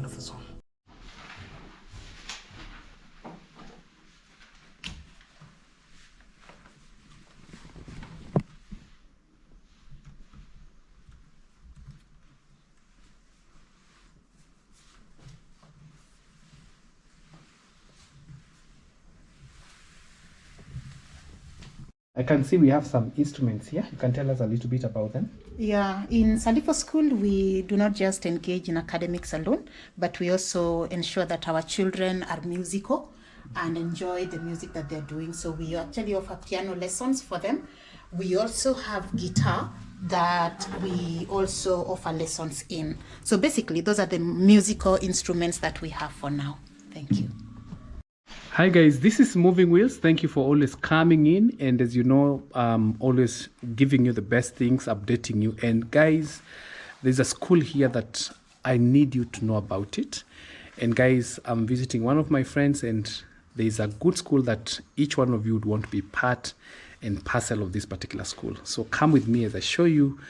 wonderful song. I can see we have some instruments here. You can tell us a little bit about them. Yeah, in Salifo School, we do not just engage in academics alone, but we also ensure that our children are musical and enjoy the music that they're doing. So we actually offer piano lessons for them. We also have guitar that we also offer lessons in. So basically, those are the musical instruments that we have for now. Thank you. Hi guys, this is Moving Wheels. Thank you for always coming in, and as you know, always giving you the best things, updating you. And guys, there's a school here that I need you to know about it. And guys, I'm visiting one of my friends, and there's a good school that each one of you would want to be part and parcel of this particular school. So come with me as I show you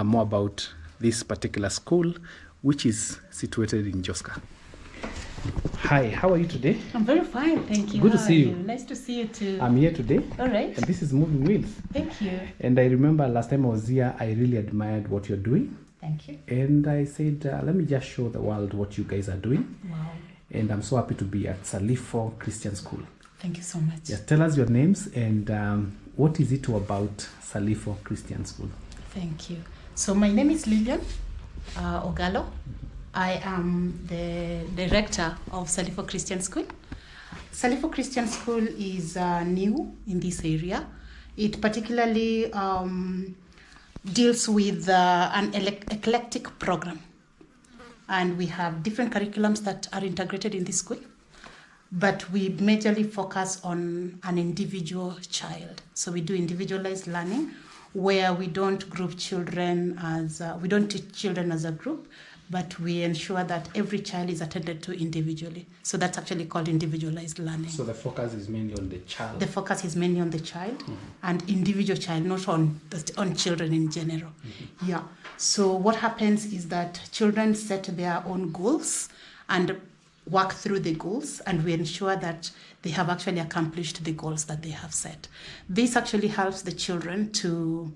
more about this particular school, which is situated in Joska. Hi, how are you today? I'm very fine, thank you. Good to see you. Nice to see you too. I'm here today. All right. And this is Moving Wheels. Thank you. And I remember last time I was here, I really admired what you're doing. Thank you. And I said, let me just show the world what you guys are doing. Wow. And I'm so happy to be at Salifo Christian School. Thank you so much. Yes, tell us your names and what is it about Salifo Christian School? Thank you. So my name is Lillian Ogalo. I am the director of Salifo Christian School. Salifo Christian School is new in this area. It particularly deals with an eclectic program. And we have different curriculums that are integrated in this school. But we majorly focus on an individual child. So we do individualized learning, where we don't group children as, we don't teach children as a group, but we ensure that every child is attended to individually. So that's actually called individualized learning. So the focus is mainly on the child? The focus is mainly on the child and individual child, not on children in general. Yeah. So what happens is that children set their own goals and work through the goals, and we ensure that they have actually accomplished the goals that they have set. This actually helps the children to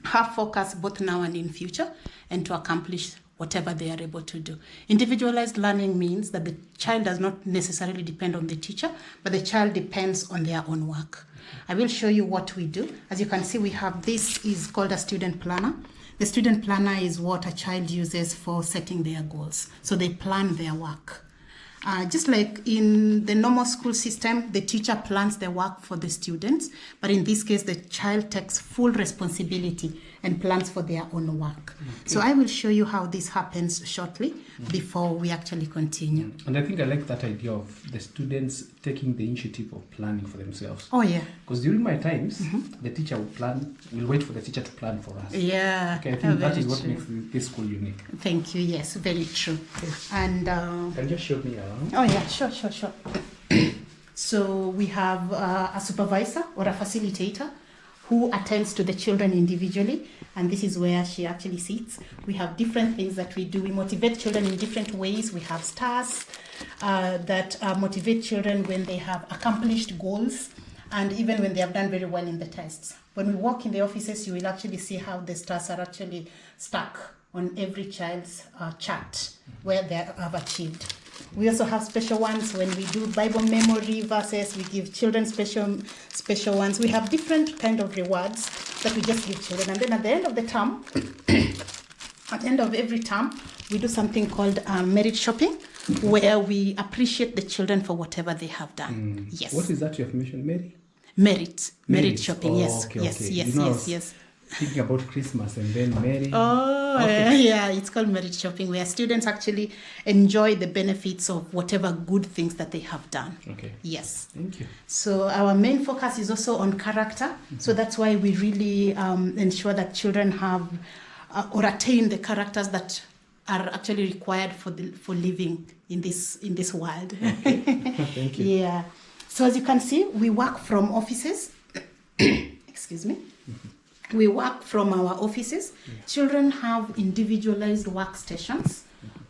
have focus both now and in future, and to accomplish whatever they are able to do. Individualized learning means that the child does not necessarily depend on the teacher, but the child depends on their own work. I will show you what we do. As you can see, we have, this is called a student planner. The student planner is what a child uses for setting their goals. So they plan their work. Just like in the normal school system, the teacher plans the work for the students, but in this case, the child takes full responsibility and plans for their own work. Okay. So I will show you how this happens shortly before we actually continue. And I think I like that idea of the students taking the initiative of planning for themselves. Oh, yeah. Because during my times, the teacher will plan, we'll wait for the teacher to plan for us. Yeah. Okay, I think that is what makes this school unique. Thank you. Yes, very true. Yes. And can you just show me around? Oh, yeah, sure. So we have a supervisor or a facilitator who attends to the children individually, and this is where she actually sits. We have different things that we do. We motivate children in different ways. We have stars that motivate children when they have accomplished goals, and even when they have done very well in the tests. When we walk in the offices, you will actually see how the stars are actually stuck on every child's chart where they have achieved. We also have special ones when we do Bible memory verses. We give children special ones. We have different kind of rewards that we just give children. And then at the end of the term, at the end of every term, we do something called merit shopping, where we appreciate the children for whatever they have done. Yes. What is that you have mentioned, Mary? Merit shopping. Oh, yes. Okay, yes. okay. Yes. Thinking about Christmas and then Mary. Oh, okay. Yeah, it's called merit shopping, where students actually enjoy the benefits of whatever good things that they have done. Okay. Yes. Thank you. So our main focus is also on character. So that's why we really ensure that children have or attain the characters that are actually required for living in this world. Okay. Thank you. Yeah. So as you can see, we work from offices. Excuse me. We work from our offices. Children have individualized workstations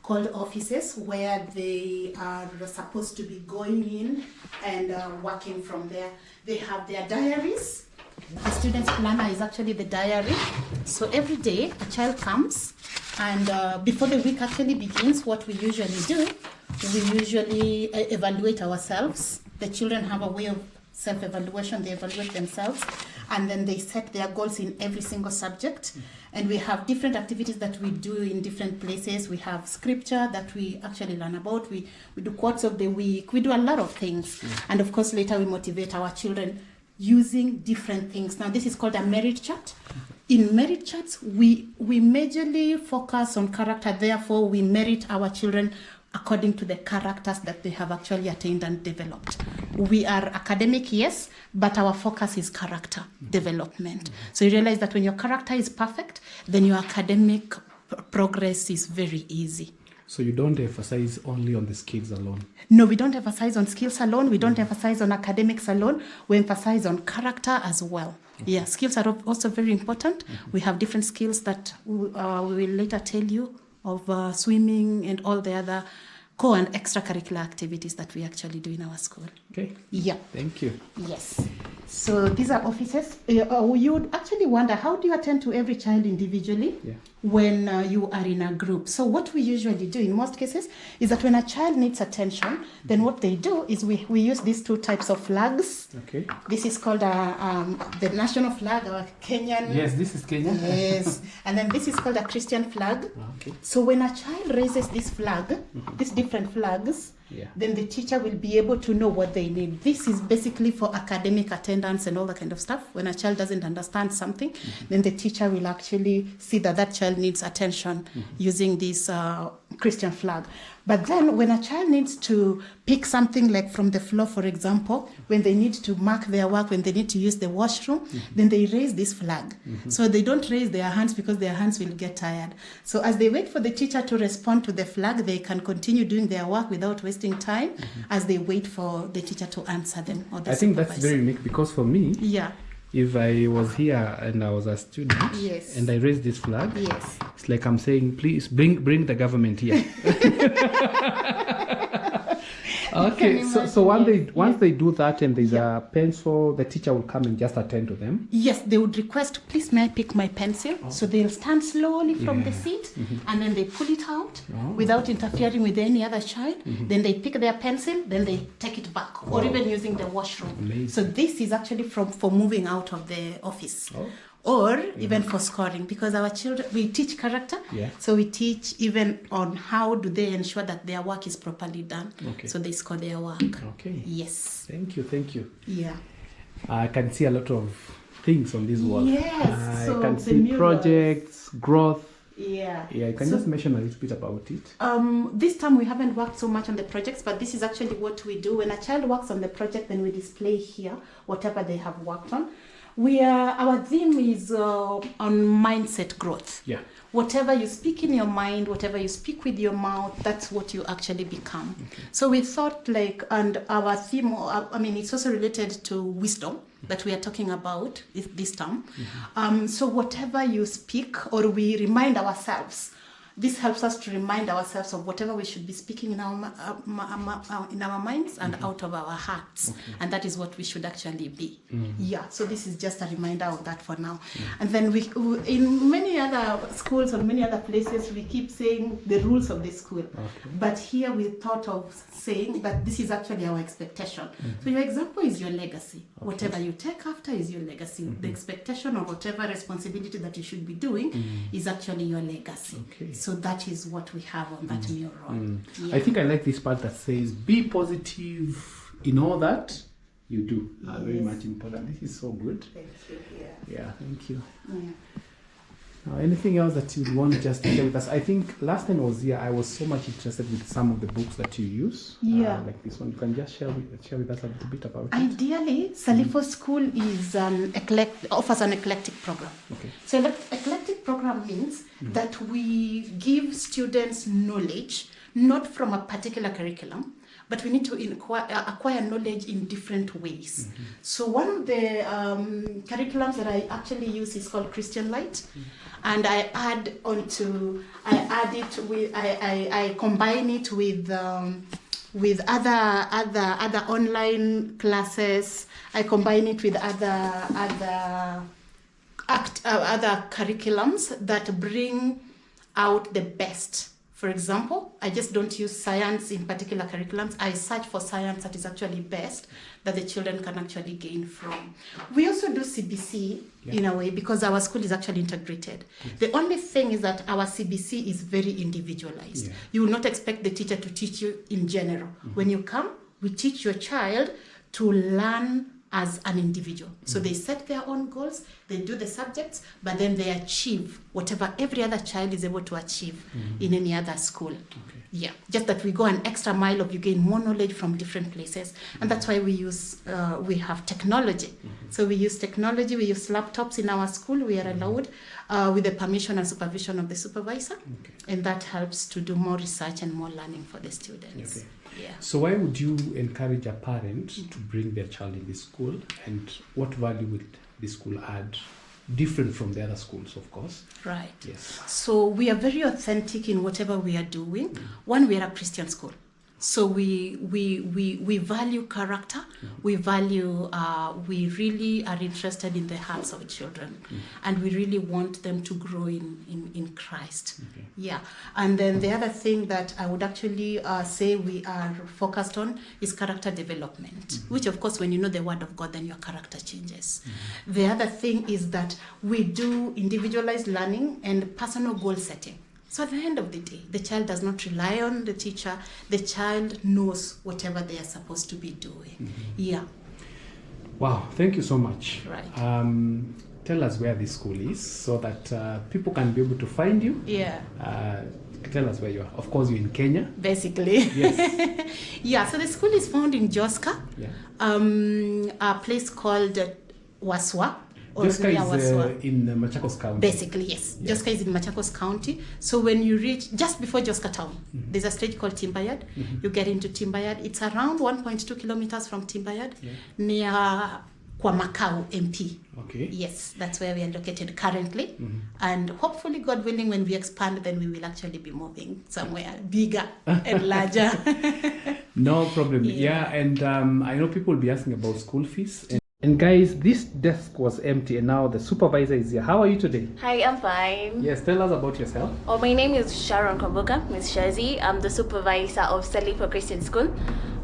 called offices, where they are supposed to be going in and working from there. They have their diaries. The student's planner is actually the diary. So every day a child comes, and before the week actually begins, what we usually do, we usually evaluate ourselves. The children have a way of self-evaluation. They evaluate themselves, and then they set their goals in every single subject. And we have different activities that we do in different places. We have scripture that we actually learn about. We do quotes of the week. We do a lot of things. And of course, later we motivate our children using different things. Now, this is called a merit chart. In merit charts, we majorly focus on character. Therefore, we merit our children according to the characters that they have actually attained and developed. We are academic, yes, but our focus is character development. So you realize that when your character is perfect, then your academic progress is very easy. So you don't emphasize only on the skills alone? No, we don't emphasize on skills alone. We don't emphasize on academics alone. We emphasize on character as well. Okay. Yeah, skills are also very important. We have different skills that we will later tell you of swimming and all the other core and extracurricular activities that we actually do in our school. Okay. Yeah. Thank you. Yes. So these are offices. You would actually wonder, how do you attend to every child individually when you are in a group? So what we usually do in most cases is that when a child needs attention, then what they do is we use these two types of flags. Okay. This is called the national flag, our Kenyan. Yes, this is Kenyan. Yes. And then this is called a Christian flag. Okay. So when a child raises this flag, these different flags, then the teacher will be able to know what they need. This is basically for academic attendance and all that kind of stuff. When a child doesn't understand something, then the teacher will actually see that that child needs attention using this Christian flag. But then when a child needs to pick something like from the floor, for example, when they need to mark their work, when they need to use the washroom, then they raise this flag. So they don't raise their hands because their hands will get tired. So as they wait for the teacher to respond to the flag, they can continue doing their work without wasting time as they wait for the teacher to answer them. Or the I think that's very unique, because for me, if I was here and I was a student and I raised this flag, it's like I'm saying, please bring the government here. Okay, so once they do that and there's a pencil, the teacher will come and just attend to them? Yes, they would request, please may I pick my pencil? So they'll stand slowly from the seat and then they pull it out without interfering with any other child. Then they pick their pencil, then they take it back, or even using the washroom. Amazing. So this is actually for moving out of the office. Or even for scoring, because our children, we teach character, so we teach even on how do they ensure that their work is properly done, so they score their work. Okay. Yes. Thank you. Yeah. I can see a lot of things on this wall. Yes. I can see projects, growth. Yeah. You can just mention a little bit about it. This time we haven't worked so much on the projects, but this is actually what we do. When a child works on the project, then we display here whatever they have worked on. Our theme is on mindset growth. Yeah. Whatever you speak in your mind, whatever you speak with your mouth, that's what you actually become. Okay. So we thought and our theme, it's also related to wisdom that we are talking about this term. So whatever you speak, or we remind ourselves, this helps us to remind ourselves of whatever we should be speaking in our minds and out of our hearts. And that is what we should actually be. Yeah, so this is just a reminder of that for now. And then we in many other schools or many other places, we keep saying the rules of the school. But here we thought of saying that this is actually our expectation. So your example is your legacy. Whatever you take after is your legacy. The expectation of whatever responsibility that you should be doing is actually your legacy. So that is what we have on that mural. I think I like this part that says, be positive in all that you do. Very much important. This is so good. Thank you. Yeah, thank you. Anything else that you want to just share with us? I think last time I was here, I was so much interested with some of the books that you use. Like this one. You can just share with us a little bit about it. Ideally, Salifo School is offers an eclectic program. So eclectic program means that we give students knowledge, not from a particular curriculum, but we need to acquire knowledge in different ways. So one of the curriculums that I actually use is called Christian Light, and I combine it with other online classes. I combine it with other curriculums that bring out the best. For example, I just don't use science in particular curriculums. I search for science that is actually best, that the children can actually gain from. We also do CBC in a way because our school is actually integrated. The only thing is that our CBC is very individualized. You will not expect the teacher to teach you in general. When you come, we teach your child to learn as an individual. So they set their own goals, they do the subjects, but then they achieve whatever every other child is able to achieve in any other school. Yeah, just that we go an extra mile of you gain more knowledge from different places. And that's why we have technology. So we use technology, we use laptops in our school, we are allowed with the permission and supervision of the supervisor. And that helps to do more research and more learning for the students. Yeah. So why would you encourage a parent to bring their child in this school, and what value would this school add, different from the other schools, of course? Right. Yes. So we are very authentic in whatever we are doing. One, we are a Christian school. So we value character. We value, we really are interested in the hearts of children. And we really want them to grow in Christ. Yeah. And then the other thing that I would actually say we are focused on is character development, which of course, when you know the word of God, then your character changes. The other thing is that we do individualized learning and personal goal setting. So at the end of the day, the child does not rely on the teacher. The child knows whatever they are supposed to be doing. Yeah. Wow, thank you so much. Right. Tell us where this school is so that people can be able to find you. Yeah. Tell us where you are. Of course, you're in Kenya. Basically. Yes. Yeah, so the school is found in Joska, a place called Waswa. Joska is in Machakos County. Basically, yes. Joska is in Machakos County. So when you reach, just before Joska town, there's a stage called Timbayard. You get into Timbayard. It's around 1.2 kilometers from Timbayard, near Kwamakau MP. Okay. Yes, that's where we are located currently. And hopefully, God willing, when we expand, then we will actually be moving somewhere bigger and larger. No problem. Yeah, and I know people will be asking about school fees. And guys, this desk was empty and now the supervisor is here. How are you today? Hi, I'm fine. Yes, tell us about yourself. Oh, my name is Sharon Kwamboka, Miss Shazi. I'm the supervisor of Salifo Christian School.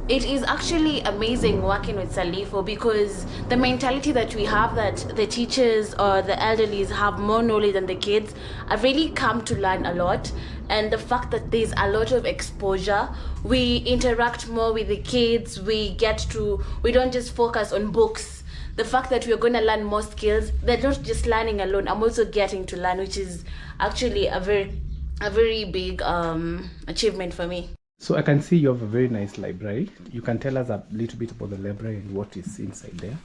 It is actually amazing working with Salifo because the mentality that we have, that the teachers or the elderlies have more knowledge than the kids, I've really come to learn a lot. And the fact that there's a lot of exposure, we interact more with the kids, we don't just focus on books. The fact that we're going to learn more skills, they're not just learning alone, I'm also getting to learn, which is actually a very big achievement for me. So I can see you have a very nice library. You can tell us a little bit about the library and what is inside there.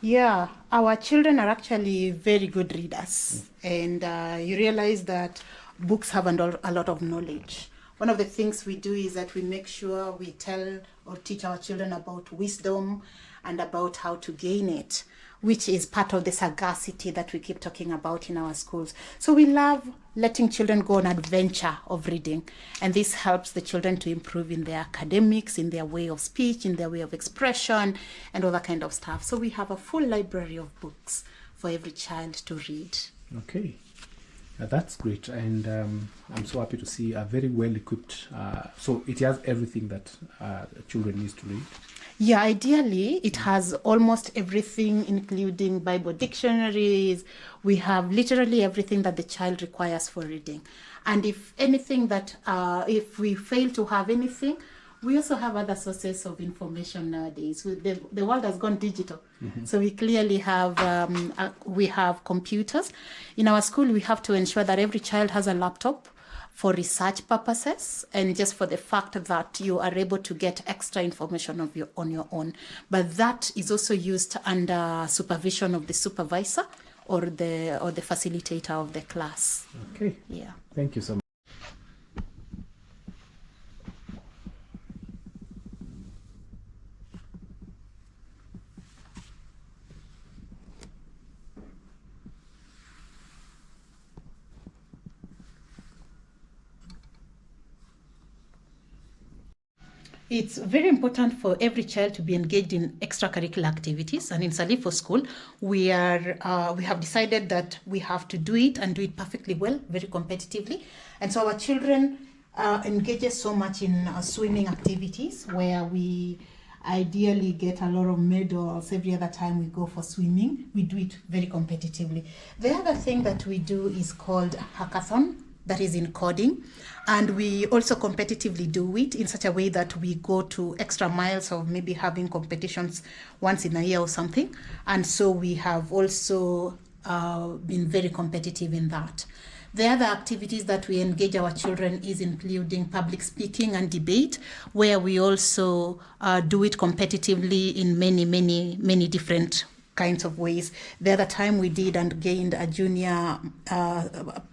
Yeah, our children are actually very good readers. And you realize that books have a lot of knowledge. One of the things we do is that we make sure we tell or teach our children about wisdom and about how to gain it, which is part of the sagacity that we keep talking about in our schools. So we love letting children go on adventure of reading, and this helps the children to improve in their academics, in their way of speech, in their way of expression, and all that kind of stuff. So we have a full library of books for every child to read. Okay. That's great, and I'm so happy to see a very well equipped, so it has everything that children need to read. Yeah, ideally it has almost everything, including Bible dictionaries. We have literally everything that the child requires for reading. And if anything that, if we fail to have anything, we also have other sources of information nowadays. The world has gone digital. So we clearly have, we have computers. In our school, we have to ensure that every child has a laptop for research purposes and just for the fact that you are able to get extra information on your own. But that is also used under supervision of the supervisor or the facilitator of the class. Okay. Yeah. Thank you so much. It's very important for every child to be engaged in extracurricular activities. And in Salifo School, we have decided that we have to do it and do it perfectly well, very competitively. And so our children engages so much in swimming activities, where we ideally get a lot of medals every other time we go for swimming. We do it very competitively. The other thing that we do is called hackathon, that is in coding, and we also competitively do it in such a way that we go to extra miles of maybe having competitions once in a year or something. And so we have also been very competitive in that. The other activities that we engage our children is including public speaking and debate, where we also do it competitively in many different kinds of ways. The other time we did and gained a junior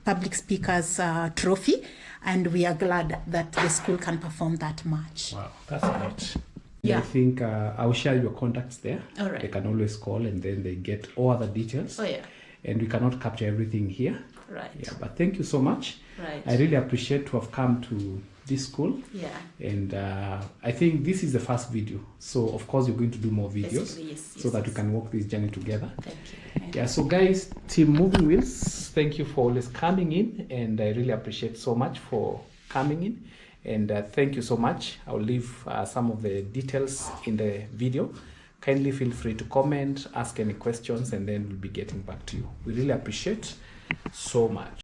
public speakers trophy, and we are glad that the school can perform that much. Wow, that's great. Yeah. I think I'll share your contacts there. All right. They can always call, and then they get all other details. Oh, yeah. And we cannot capture everything here. Right. Yeah, but thank you so much. Right. I really appreciate to have come to this school. Yeah. And I think this is the first video. So of course you're going to do more videos. Yes, so that we can walk this journey together. Thank you. Yeah, so guys, Team Moving Wheels, thank you for always coming in, and I really appreciate so much for coming in. And thank you so much. I'll leave some of the details in the video. Kindly feel free to comment, ask any questions, and then we'll be getting back to you. We really appreciate so much.